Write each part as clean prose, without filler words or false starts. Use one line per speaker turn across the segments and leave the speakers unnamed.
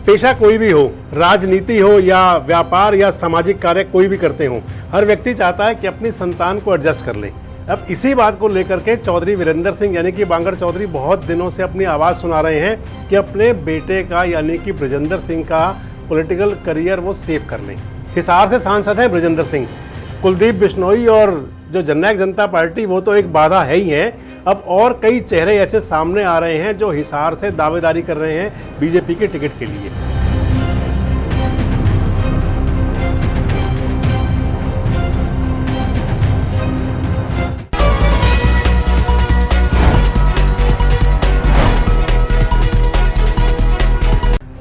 पेशा कोई भी हो, राजनीति हो या व्यापार या सामाजिक कार्य कोई भी करते हो, हर व्यक्ति चाहता है कि अपनी संतान को एडजस्ट कर ले। अब इसी बात को लेकर के चौधरी वीरेंद्र सिंह यानी कि बांगर चौधरी बहुत दिनों से अपनी आवाज़ सुना रहे हैं कि अपने बेटे का यानी कि बृजेंद्र सिंह का पॉलिटिकल करियर वो सेव कर लें। हिसार से सांसद हैं बृजेंद्र सिंह। कुलदीप बिश्नोई और जो जननायक जनता पार्टी वो तो एक बाधा है ही है, अब और कई चेहरे ऐसे सामने आ रहे हैं जो हिसार से दावेदारी कर रहे हैं बीजेपी के टिकट के लिए।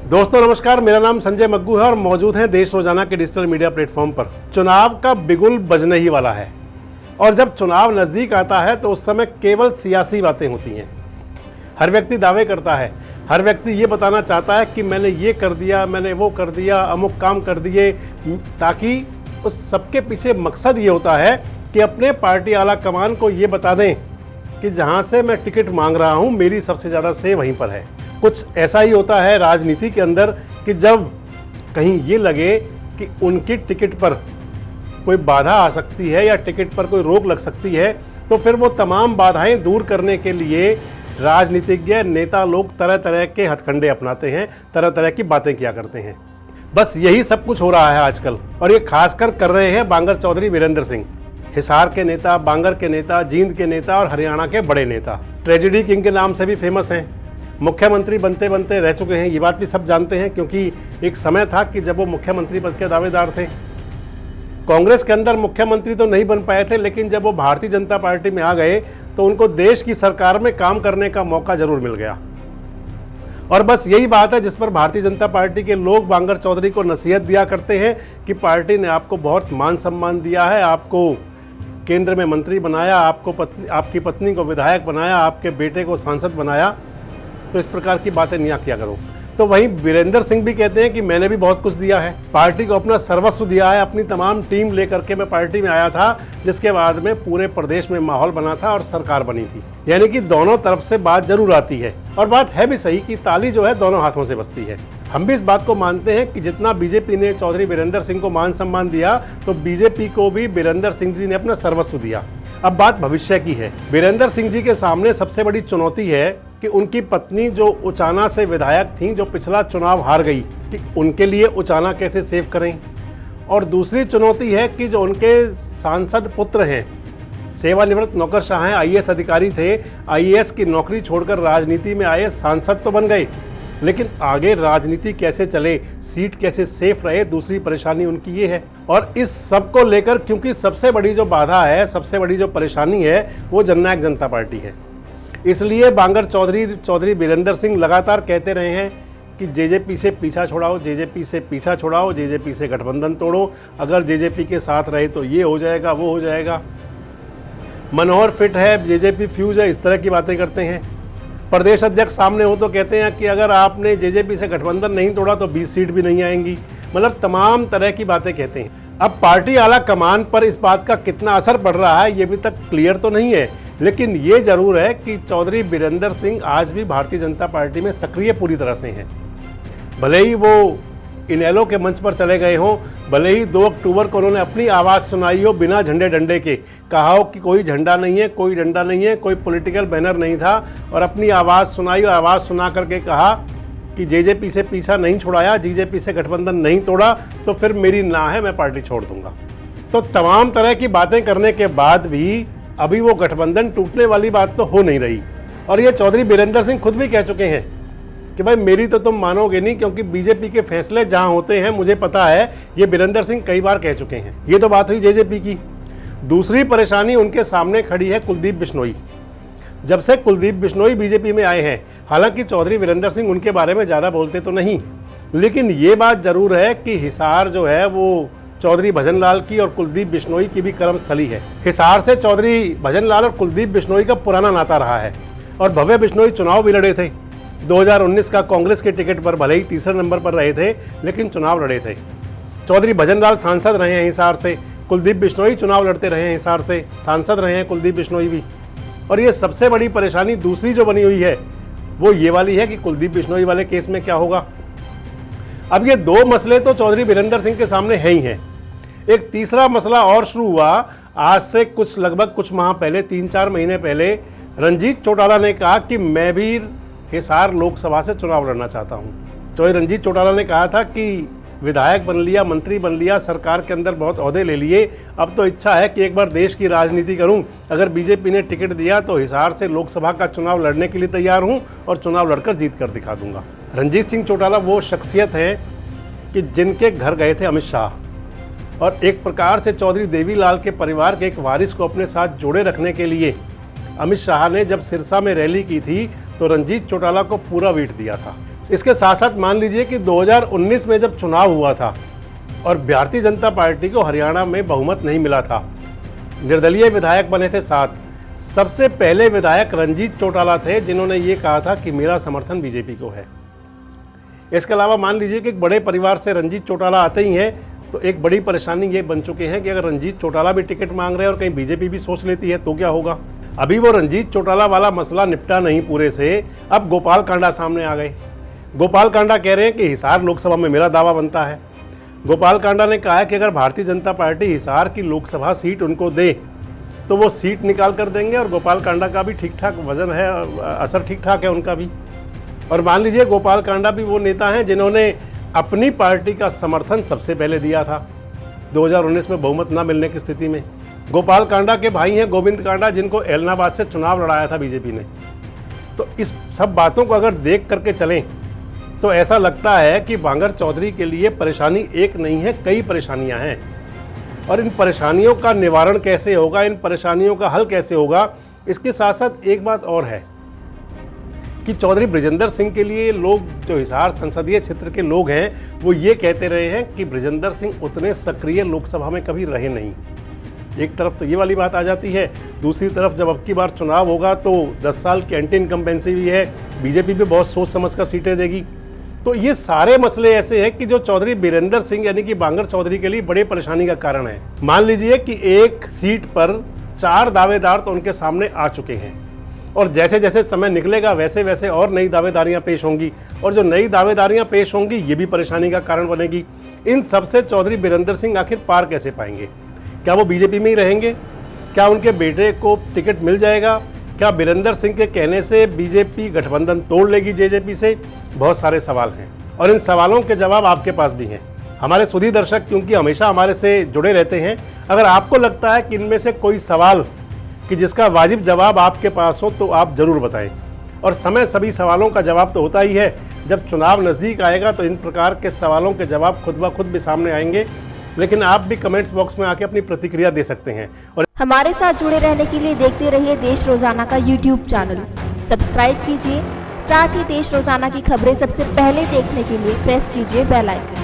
दोस्तों नमस्कार, मेरा नाम संजय मग्गू है और मौजूद हैं देश रोजाना के डिजिटल मीडिया प्लेटफॉर्म पर। चुनाव का बिगुल बजने ही वाला है और जब चुनाव नज़दीक आता है तो उस समय केवल सियासी बातें होती हैं। हर व्यक्ति दावे करता है, हर व्यक्ति ये बताना चाहता है कि मैंने ये कर दिया, मैंने वो कर दिया, अमुक काम कर दिए, ताकि उस सबके पीछे मकसद ये होता है कि अपने पार्टी आला कमान को ये बता दें कि जहाँ से मैं टिकट मांग रहा हूँ मेरी सबसे ज़्यादा से वहीं पर है। कुछ ऐसा ही होता है राजनीति के अंदर कि जब कहीं ये लगे कि उनकी टिकट पर कोई बाधा आ सकती है या टिकट पर कोई रोक लग सकती है तो फिर वो तमाम बाधाएं दूर करने के लिए राजनीतिज्ञ नेता लोग तरह तरह के हथकंडे अपनाते हैं, तरह तरह की बातें किया करते हैं। बस यही सब कुछ हो रहा है आजकल और ये खासकर कर रहे हैं बांगर चौधरी वीरेंद्र सिंह, हिसार के नेता, बांगर के नेता, जींद के नेता और हरियाणा के बड़े नेता। ट्रेजेडी किंग के नाम से भी फेमस हैं। मुख्यमंत्री बनते बनते रह चुके हैं, ये बात भी सब जानते हैं क्योंकि एक समय था कि जब वो मुख्यमंत्री पद के दावेदार थे। कांग्रेस के अंदर मुख्यमंत्री तो नहीं बन पाए थे, लेकिन जब वो भारतीय जनता पार्टी में आ गए तो उनको देश की सरकार में काम करने का मौका जरूर मिल गया। और बस यही बात है जिस पर भारतीय जनता पार्टी के लोग बांगर चौधरी को नसीहत दिया करते हैं कि पार्टी ने आपको बहुत मान सम्मान दिया है, आपको केंद्र में मंत्री बनाया, आपकी पत्नी को विधायक बनाया, आपके बेटे को सांसद बनाया, तो इस प्रकार की बातें नहीं किया करो। तो वहीं वीरेंद्र सिंह भी कहते हैं कि मैंने भी बहुत कुछ दिया है, पार्टी को अपना सर्वस्व दिया है, अपनी तमाम टीम लेकर के मैं पार्टी में आया था, जिसके बाद में पूरे प्रदेश में माहौल बना था और सरकार बनी थी। यानी कि दोनों तरफ से बात जरूर आती है और बात है भी सही कि ताली जो है दोनों हाथों से बजती है। हम भी इस बात को मानते हैं कि जितना बीजेपी ने चौधरी वीरेंद्र सिंह को मान सम्मान दिया तो बीजेपी को भी वीरेंद्र सिंह जी ने अपना सर्वस्व दिया। अब बात भविष्य की है। वीरेंद्र सिंह जी के सामने सबसे बड़ी चुनौती है कि उनकी पत्नी जो उचाना से विधायक थीं, जो पिछला चुनाव हार गई, कि उनके लिए उचाना कैसे सेव करें। और दूसरी चुनौती है कि जो उनके सांसद पुत्र हैं, सेवानिवृत्त नौकरशाह हैं, आईएएस अधिकारी थे, आईएएस की नौकरी छोड़कर राजनीति में आए, सांसद तो बन गए, लेकिन आगे राजनीति कैसे चले, सीट कैसे सेफ रहे, दूसरी परेशानी उनकी ये है। और इस सब को लेकर क्योंकि सबसे बड़ी जो बाधा है, सबसे बड़ी जो परेशानी है वो जननायक जनता पार्टी है, इसलिए बांगर चौधरी वीरेंद्र सिंह लगातार कहते रहे हैं कि जेजेपी से पीछा छुड़ाओ, जेजेपी से पीछा छुड़ाओ, जेजेपी से गठबंधन तोड़ो, अगर जेजेपी के साथ रहे तो ये हो जाएगा, वो हो जाएगा, मनोहर फिट है, जेजेपी फ्यूज है, इस तरह की बातें करते हैं। प्रदेश अध्यक्ष सामने हो तो कहते हैं कि अगर आपने जेजेपी से गठबंधन नहीं तोड़ा तो 20 सीट भी नहीं आएंगी, मतलब तमाम तरह की बातें कहते हैं। अब पार्टी आला कमान पर इस बात का कितना असर पड़ रहा है ये भी तक क्लियर तो नहीं है, लेकिन ये जरूर है कि चौधरी वीरेंद्र सिंह आज भी भारतीय जनता पार्टी में सक्रिय पूरी तरह से हैं। भले ही वो इनेलो के मंच पर चले गए हों, भले ही 2 अक्टूबर को उन्होंने अपनी आवाज़ सुनाई हो बिना झंडे डंडे के, कहा हो कि कोई झंडा नहीं है, कोई डंडा नहीं है, कोई पॉलिटिकल बैनर नहीं था, और अपनी आवाज़ सुनाई और आवाज़ सुना करके कहा कि जेजेपी से पीछा नहीं छुड़ाया, जेजेपी से गठबंधन नहीं तोड़ा तो फिर मेरी ना है, मैं पार्टी छोड़ दूंगा। तो तमाम तरह की बातें करने के बाद भी अभी वो गठबंधन टूटने वाली बात तो हो नहीं रही। और ये चौधरी वीरेंद्र सिंह खुद भी कह चुके हैं कि भाई मेरी तो तुम मानोगे नहीं, क्योंकि बीजेपी के फैसले जहां होते हैं मुझे पता है, ये वीरेंद्र सिंह कई बार कह चुके हैं। ये तो बात हुई जेजेपी की। दूसरी परेशानी उनके सामने खड़ी है कुलदीप बिश्नोई। जब से कुलदीप बिश्नोई बीजेपी में आए हैं, हालांकि चौधरी वीरेंद्र सिंह उनके बारे में ज़्यादा बोलते तो नहीं, लेकिन ये बात जरूर है कि हिसार जो है वो चौधरी भजनलाल की और कुलदीप बिश्नोई की भी कर्मस्थली है। हिसार से चौधरी भजनलाल और कुलदीप बिश्नोई का पुराना नाता रहा है और भव्य बिश्नोई चुनाव भी लड़े थे। 2019 का कांग्रेस के टिकट पर भले ही तीसरे नंबर पर रहे थे, लेकिन चुनाव लड़े थे। चौधरी भजनलाल सांसद रहे हैं हिसार से, कुलदीप बिश्नोई चुनाव लड़ते रहे हैं हिसार से, सांसद रहे हैं कुलदीप बिश्नोई भी। और ये सबसे बड़ी परेशानी दूसरी जो बनी हुई है वो ये वाली है कि कुलदीप बिश्नोई वाले केस में क्या होगा। अब ये दो मसले तो चौधरी बीरेंद्र सिंह के सामने है ही हैं। एक तीसरा मसला और शुरू हुआ आज से लगभग कुछ माह पहले, 3-4 महीने पहले रंजीत चौटाला ने कहा कि मैं भी हिसार लोकसभा से चुनाव लड़ना चाहता हूं। चौधरी रंजीत चौटाला ने कहा था कि विधायक बन लिया, मंत्री बन लिया, सरकार के अंदर बहुत ओहदे ले लिए, अब तो इच्छा है कि एक बार देश की राजनीति करूं। अगर बीजेपी ने टिकट दिया तो हिसार से लोकसभा का चुनाव लड़ने के लिए तैयार हूं और चुनाव लड़कर जीत कर दिखा दूंगा। रंजीत सिंह चौटाला वो शख्सियत है कि जिनके घर गए थे अमित शाह और एक प्रकार से चौधरी देवीलाल के परिवार के एक वारिस को अपने साथ जोड़े रखने के लिए अमित शाह ने जब सिरसा में रैली की थी तो रंजीत चौटाला को पूरा वेट दिया था। इसके साथ साथ मान लीजिए कि 2019 में जब चुनाव हुआ था और भारतीय जनता पार्टी को हरियाणा में बहुमत नहीं मिला था, निर्दलीय विधायक बने थे 7, सबसे पहले विधायक रंजीत चौटाला थे जिन्होंने ये कहा था कि मेरा समर्थन बीजेपी को है। इसके अलावा मान लीजिए कि एक बड़े परिवार से रंजीत चौटाला आते ही हैं तो एक बड़ी परेशानी ये बन चुके हैं कि अगर रंजीत चौटाला भी टिकट मांग रहे हैं और कहीं बीजेपी भी सोच लेती है तो क्या होगा। अभी वो रंजीत चौटाला वाला मसला निपटा नहीं पूरे से, अब गोपाल कांडा सामने आ गए। गोपाल कांडा कह रहे हैं कि हिसार लोकसभा में मेरा दावा बनता है। गोपाल कांडा ने कहा है कि अगर भारतीय जनता पार्टी हिसार की लोकसभा सीट उनको दे तो वो सीट निकाल कर देंगे और गोपाल कांडा का भी ठीक ठाक वजन है, असर ठीक ठाक है उनका भी। और मान लीजिए गोपाल कांडा भी वो नेता हैं जिन्होंने अपनी पार्टी का समर्थन सबसे पहले दिया था 2019 में बहुमत ना मिलने की स्थिति में। गोपाल कांडा के भाई हैं गोविंद कांडा जिनको एलनाबाद से चुनाव लड़ाया था बीजेपी ने। तो इस सब बातों को अगर देख करके चलें तो ऐसा लगता है कि बांगर चौधरी के लिए परेशानी एक नहीं है, कई परेशानियां हैं। और इन परेशानियों का निवारण कैसे होगा, इन परेशानियों का हल कैसे होगा, इसके साथ साथ एक बात और है कि चौधरी बृजेंद्र सिंह के लिए लोग, जो हिसार संसदीय क्षेत्र के लोग हैं, वो ये कहते रहे हैं कि बृजेंद्र सिंह उतने सक्रिय लोकसभा में कभी रहे नहीं। एक तरफ तो ये वाली बात आ जाती है, दूसरी तरफ जब अब की बार चुनाव होगा तो 10 साल की एंटी इनकम्बेंसी भी है, बीजेपी भी बहुत सोच समझकर सीटें देगी। तो ये सारे मसले ऐसे हैं कि जो चौधरी बीरेंद्र सिंह यानी कि बांगर चौधरी के लिए बड़े परेशानी का कारण है। मान लीजिए कि एक सीट पर 4 दावेदार तो उनके सामने आ चुके हैं और जैसे जैसे समय निकलेगा वैसे वैसे और नई दावेदारियां पेश होंगी और जो नई दावेदारियां पेश होंगी ये भी परेशानी का कारण बनेगी। इन सबसे चौधरी बीरेंद्र सिंह आखिर पार कैसे पाएंगे? क्या वो बीजेपी में ही रहेंगे? क्या उनके बेटे को टिकट मिल जाएगा? क्या बीरेंद्र सिंह के कहने से बीजेपी गठबंधन तोड़ लेगी जेजेपी से? बहुत सारे सवाल हैं और इन सवालों के जवाब आपके पास भी हैं। हमारे सुधी दर्शक क्योंकि हमेशा हमारे से जुड़े रहते हैं, अगर आपको लगता है कि इनमें से कोई सवाल कि जिसका वाजिब जवाब आपके पास हो तो आप ज़रूर बताएं। और समय सभी सवालों का जवाब तो होता ही है, जब चुनाव नज़दीक आएगा तो इन प्रकार के सवालों के जवाब खुद ब खुद भी सामने आएंगे। लेकिन आप भी कमेंट्स बॉक्स में आके अपनी प्रतिक्रिया दे सकते हैं। और
हमारे साथ जुड़े रहने के लिए देखते रहिए देश रोजाना का YouTube चैनल सब्सक्राइब कीजिए। साथ ही देश रोजाना की खबरें सबसे पहले देखने के लिए प्रेस कीजिए बेल आइकन।